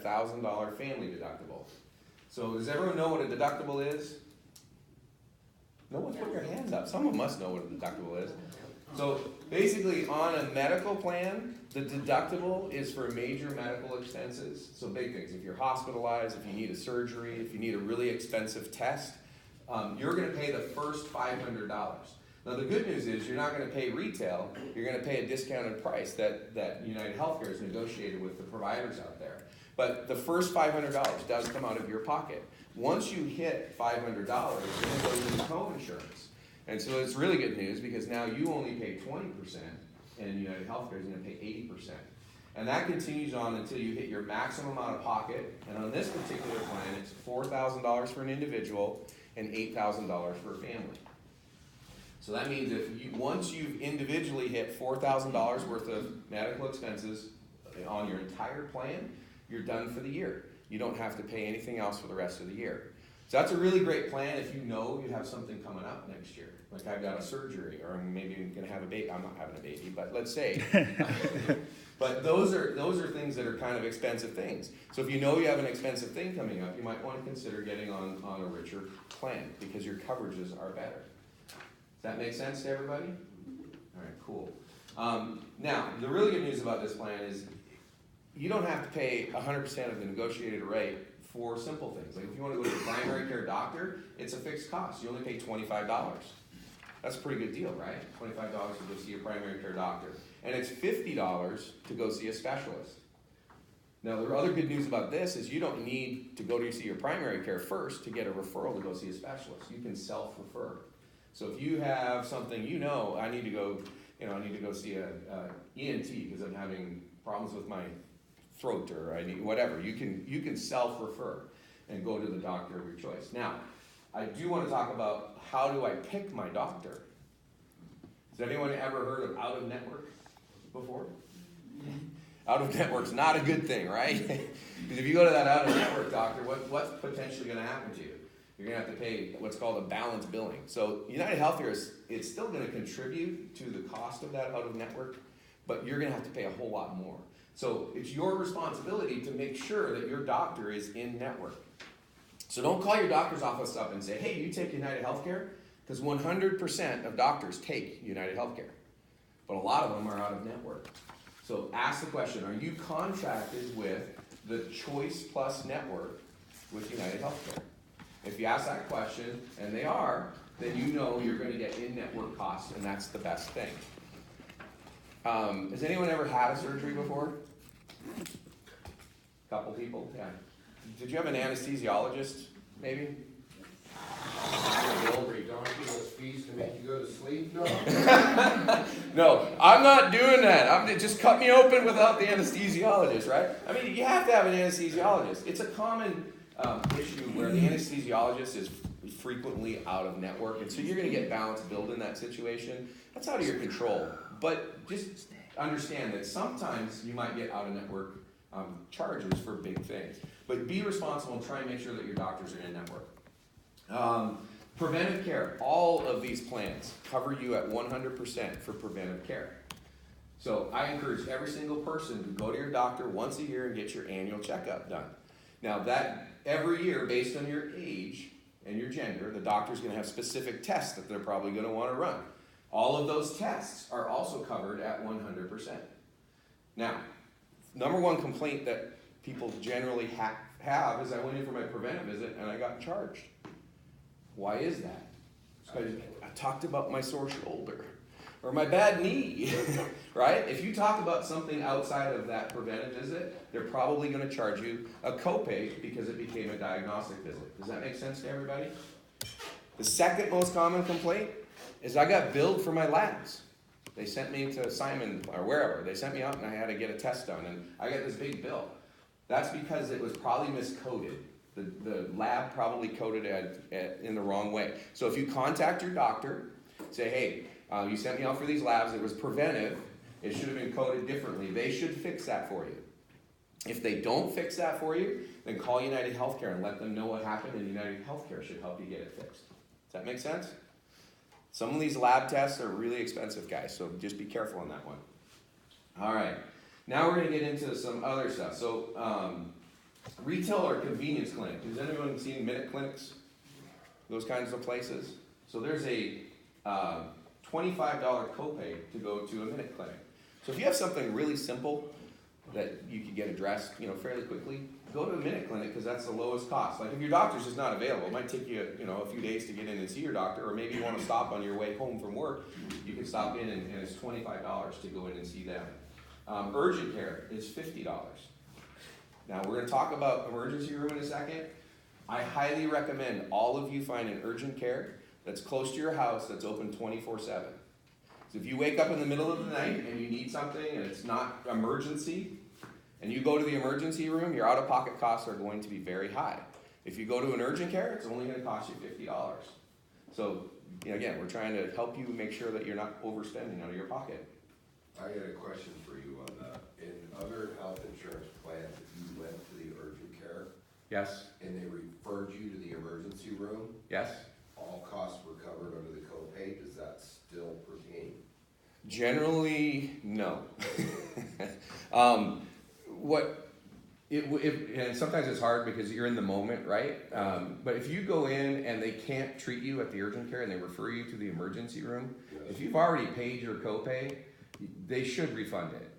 $1,000 family deductible. So does everyone know what a deductible is? No one's putting their hands up. Someone must know what a deductible is. So basically on a medical plan, the deductible is for major medical expenses. So big things, if you're hospitalized, if you need a surgery, if you need a really expensive test, you're gonna pay the first $500. Now the good news is you're not gonna pay retail, you're gonna pay a discounted price that United Healthcare has negotiated with the providers out there. But the first $500 does come out of your pocket. Once you hit $500, then it goes into co-insurance. And so it's really good news because now you only pay 20% and United Healthcare is going to pay 80%. And that continues on until you hit your maximum out of pocket. And on this particular plan, it's $4,000 for an individual and $8,000 for a family. So that means once you've individually hit $4,000 worth of medical expenses on your entire plan, you're done for the year. You don't have to pay anything else for the rest of the year. So that's a really great plan if you know you have something coming up next year. Like I've got a surgery, or maybe I'm going to have a baby. I'm not having a baby, but let's say. But those are things that are kind of expensive things. So if you know you have an expensive thing coming up, you might want to consider getting on a richer plan because your coverages are better. Does that make sense to everybody? All right, cool. Now, the really good news about this plan is you don't have to pay 100% of the negotiated rate for simple things. Like if you want to go to a primary care doctor, it's a fixed cost. You only pay $25. That's a pretty good deal, right? $25 to go see a primary care doctor. And it's $50 to go see a specialist. Now, the other good news about this is you don't need to go to see your primary care first to get a referral to go see a specialist. You can self-refer. So if you have something, I need to go see a ENT because I'm having problems with my throat or I need whatever. You can self-refer and go to the doctor of your choice. Now, I do want to talk about how do I pick my doctor. Has anyone ever heard of out-of-network before? Out-of-network's not a good thing, right? Because if you go to that out-of-network doctor, what's potentially going to happen to you? You're going to have to pay what's called a balance billing. So United Healthcare it's still going to contribute to the cost of that out-of-network, but you're going to have to pay a whole lot more. So it's your responsibility to make sure that your doctor is in network. So don't call your doctor's office up and say, hey, you take United Healthcare? Because 100% of doctors take United Healthcare. But a lot of them are out of network. So ask the question, are you contracted with the Choice Plus network with United Healthcare? If you ask that question, and they are, then you know you're going to get in-network costs, and that's the best thing. Has anyone ever had a surgery before? Couple people? Yeah. Did you have an anesthesiologist, maybe? Don't give us fees to make you go to sleep? No. No, I'm not doing that. Just cut me open without the anesthesiologist, right? I mean, you have to have an anesthesiologist. It's a common issue where the anesthesiologist is frequently out of network, and so you're going to get balance billed in that situation. That's out of your control. But just understand that sometimes you might get out of network charges for big things. But be responsible and try and make sure that your doctors are in network. Preventive care. All of these plans cover you at 100% for preventive care. So I encourage every single person to go to your doctor once a year and get your annual checkup done. Now that every year, based on your age and your gender, the doctor's going to have specific tests that they're probably going to want to run. All of those tests are also covered at 100%. Now, number one complaint that people generally have is I went in for my preventive visit and I got charged. Why is that? It's because I talked about my sore shoulder or my bad knee, right? If you talk about something outside of that preventive visit, they're probably going to charge you a copay because it became a diagnostic visit. Does that make sense to everybody? The second most common complaint is I got billed for my labs. They sent me to Simon or wherever. They sent me out and I had to get a test done and I got this big bill. That's because it was probably miscoded. The lab probably coded it in the wrong way. So if you contact your doctor, say, hey, you sent me out for these labs, it was preventive, it should have been coded differently. They should fix that for you. If they don't fix that for you, then call United Healthcare and let them know what happened and United Healthcare should help you get it fixed. Does that make sense? Some of these lab tests are really expensive, guys, so just be careful on that one. All right, now we're going to get into some other stuff. So Retail or convenience clinic. Has anyone seen Minute Clinics? Those kinds of places. So there's a $25 copay to go to a Minute Clinic. So if you have something really simple that you could get addressed, fairly quickly, go to a Minute Clinic because that's the lowest cost. Like if your doctor's just not available, it might take you, a few days to get in and see your doctor, or maybe you want to stop on your way home from work. You can stop in and it's $25 to go in and see them. Urgent care is $50. Now we're going to talk about emergency room in a second. I highly recommend all of you find an urgent care that's close to your house that's open 24/7. So if you wake up in the middle of the night and you need something and it's not emergency, and you go to the emergency room, your out-of-pocket costs are going to be very high. If you go to an urgent care, it's only going to cost you $50. So again, we're trying to help you make sure that you're not overspending out of your pocket. I got a question for you on that. In other health insurance plans, if you went to the urgent care Yes. and they referred you to the emergency room, Yes. all costs were covered under the copay, does that still pertain? Generally, no. And sometimes it's hard because you're in the moment, right? But if you go in and they can't treat you at the urgent care and they refer you to the emergency room, if you've already paid your copay, they should refund it.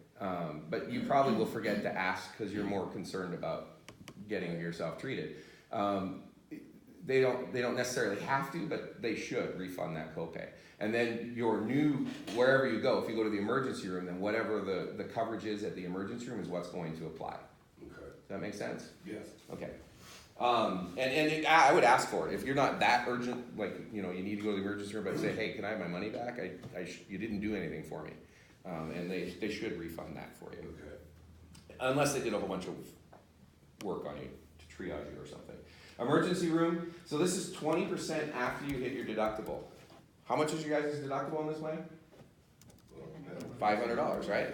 But you probably will forget to ask because you're more concerned about getting yourself treated. They don't necessarily have to, but they should refund that copay. And then wherever you go, if you go to the emergency room, then whatever the coverage is at the emergency room is what's going to apply. Okay. Does that make sense? Yes. Okay. I would ask for it. If you're not that urgent, you need to go to the emergency room, but say, hey, can I have my money back? You didn't do anything for me. And they should refund that for you. Okay. Unless they did a whole bunch of work on you to triage you or something. Emergency room, so this is 20% after you hit your deductible. How much is your guys' deductible on this plan? $500, right?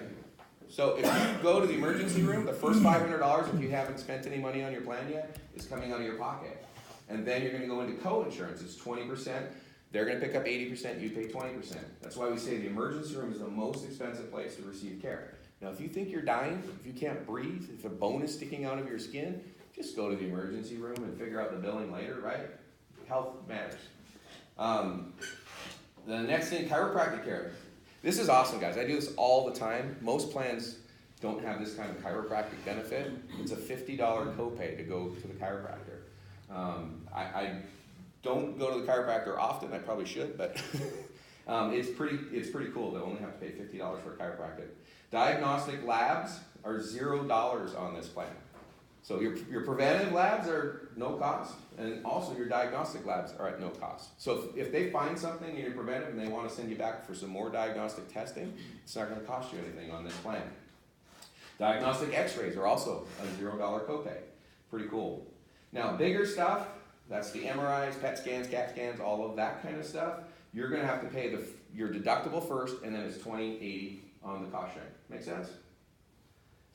So if you go to the emergency room, the first $500, if you haven't spent any money on your plan yet, is coming out of your pocket. And then you're going to go into co-insurance. It's 20%. They're going to pick up 80%. You pay 20%. That's why we say the emergency room is the most expensive place to receive care. Now, if you think you're dying, if you can't breathe, if a bone is sticking out of your skin, just go to the emergency room and figure out the billing later, right? Health matters. The next thing, chiropractic care. This is awesome, guys. I do this all the time. Most plans don't have this kind of chiropractic benefit. It's a $50 copay to go to the chiropractor. I don't go to the chiropractor often. I probably should, but it's pretty cool to only have to pay $50 for a chiropractic. Diagnostic labs are $0 on this plan. So your preventive labs are no cost, and also your diagnostic labs are at no cost. So if they find something in your preventive and they want to send you back for some more diagnostic testing, it's not going to cost you anything on this plan. Diagnostic x-rays are also a $0 copay. Pretty cool. Now, bigger stuff, that's the MRIs, PET scans, CAT scans, all of that kind of stuff. You're going to have to pay your deductible first, and then it's $20.80 on the cost sharing. Make sense?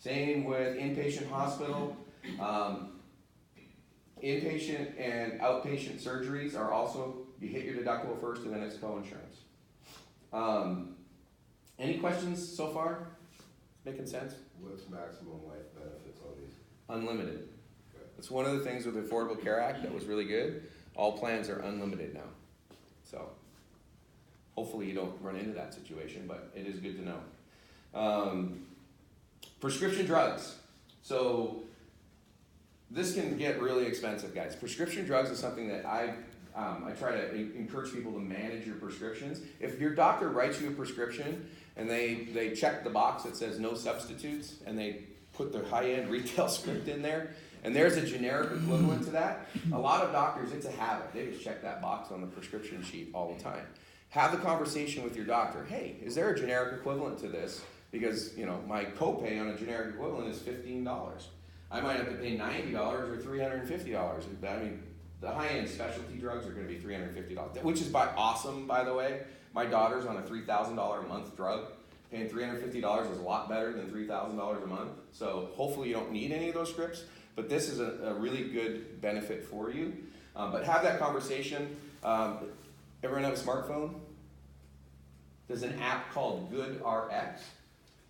Same with inpatient hospital. Inpatient and outpatient surgeries are also, you hit your deductible first and then it's co-insurance. Any questions so far? Making sense? What's maximum life benefits on these? Unlimited. Okay. It's one of the things with the Affordable Care Act that was really good. All plans are unlimited now. So hopefully you don't run into that situation, but it is good to know. Prescription drugs. So this can get really expensive, guys. Prescription drugs is something that I try to encourage people to manage your prescriptions. If your doctor writes you a prescription and they check the box that says no substitutes and they put their high-end retail script in there, and there's a generic equivalent to that, a lot of doctors, it's a habit. They just check that box on the prescription sheet all the time. Have the conversation with your doctor. Hey, is there a generic equivalent to this? Because, my copay on a generic equivalent is $15. I might have to pay $90 or $350. I mean, the high-end specialty drugs are going to be $350, which is awesome, by the way. My daughter's on a $3,000 a month drug. Paying $350 is a lot better than $3,000 a month. So hopefully you don't need any of those scripts, but this is a really good benefit for you. But have that conversation. Everyone have a smartphone? There's an app called GoodRx.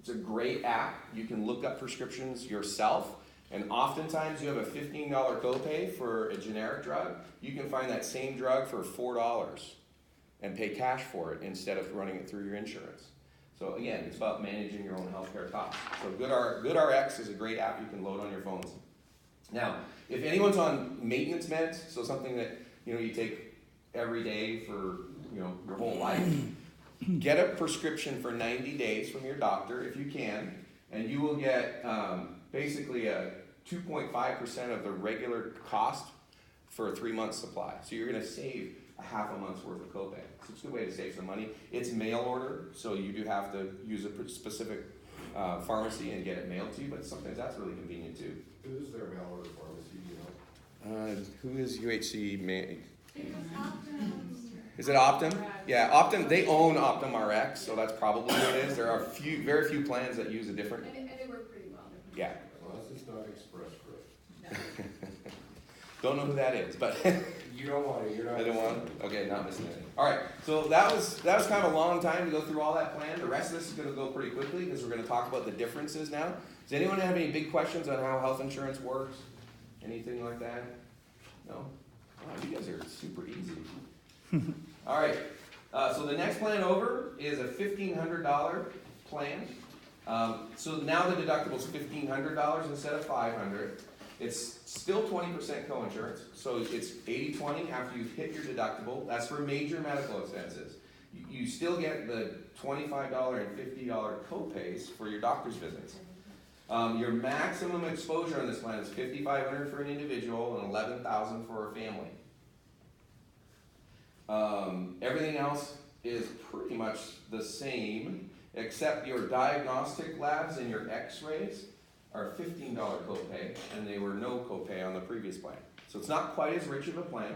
It's a great app. You can look up prescriptions yourself. And oftentimes you have a $15 copay for a generic drug. You can find that same drug for $4 and pay cash for it instead of running it through your insurance. So again, it's about managing your own healthcare costs. So GoodRx is a great app you can load on your phones. Now, if anyone's on maintenance meds, so something that you take every day for your whole life, get a prescription for 90 days from your doctor if you can, and you will get basically a 2.5% of the regular cost for a 3-month supply. So you're going to save a half a month's worth of copay. So it's a good way to save some money. It's mail order, so you do have to use a specific pharmacy and get it mailed to you, but sometimes that's really convenient too. Who is their mail order pharmacy, do you know? Who is UHC? Is it Optum? Yeah, Optum, they own Optum RX, so that's probably what it is. There are very few plans that use a different. And they work pretty well. Yeah. Unless it's not Express Scripts. Don't know who that is, but. You don't want it, you're not. I don't want it? Okay, not missing anything. All right, so that was kind of a long time to go through all that plan. The rest of this is going to go pretty quickly because we're going to talk about the differences now. Does anyone have any big questions on how health insurance works? Anything like that? No? Wow, you guys are super easy. All right, so the next plan over is a $1,500 plan. So now the deductible is $1,500 instead of $500. It's still 20% coinsurance, so it's 80-20 after you've hit your deductible. That's for major medical expenses. You still get the $25 and $50 copays for your doctor's visits. Your maximum exposure on this plan is $5,500 for an individual and $11,000 for a family. Everything else is pretty much the same, except your diagnostic labs and your x-rays are $15 copay, and they were no copay on the previous plan. So it's not quite as rich of a plan,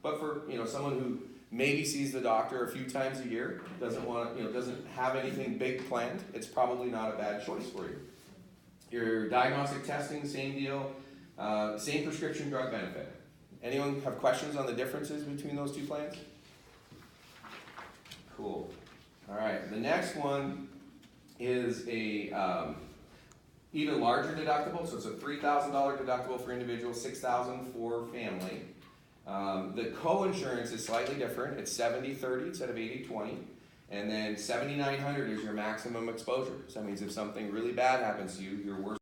but for someone who maybe sees the doctor a few times a year, doesn't have anything big planned, it's probably not a bad choice for you. Your diagnostic testing, same deal, same prescription drug benefit. Anyone have questions on the differences between those two plans? Cool. All right, the next one is a even larger deductible, so it's a $3,000 deductible for individual, $6,000 for family. The co-insurance is slightly different. It's 70-30 instead of 80-20. And then $7,900 is your maximum exposure. So that means if something really bad happens to you, your worst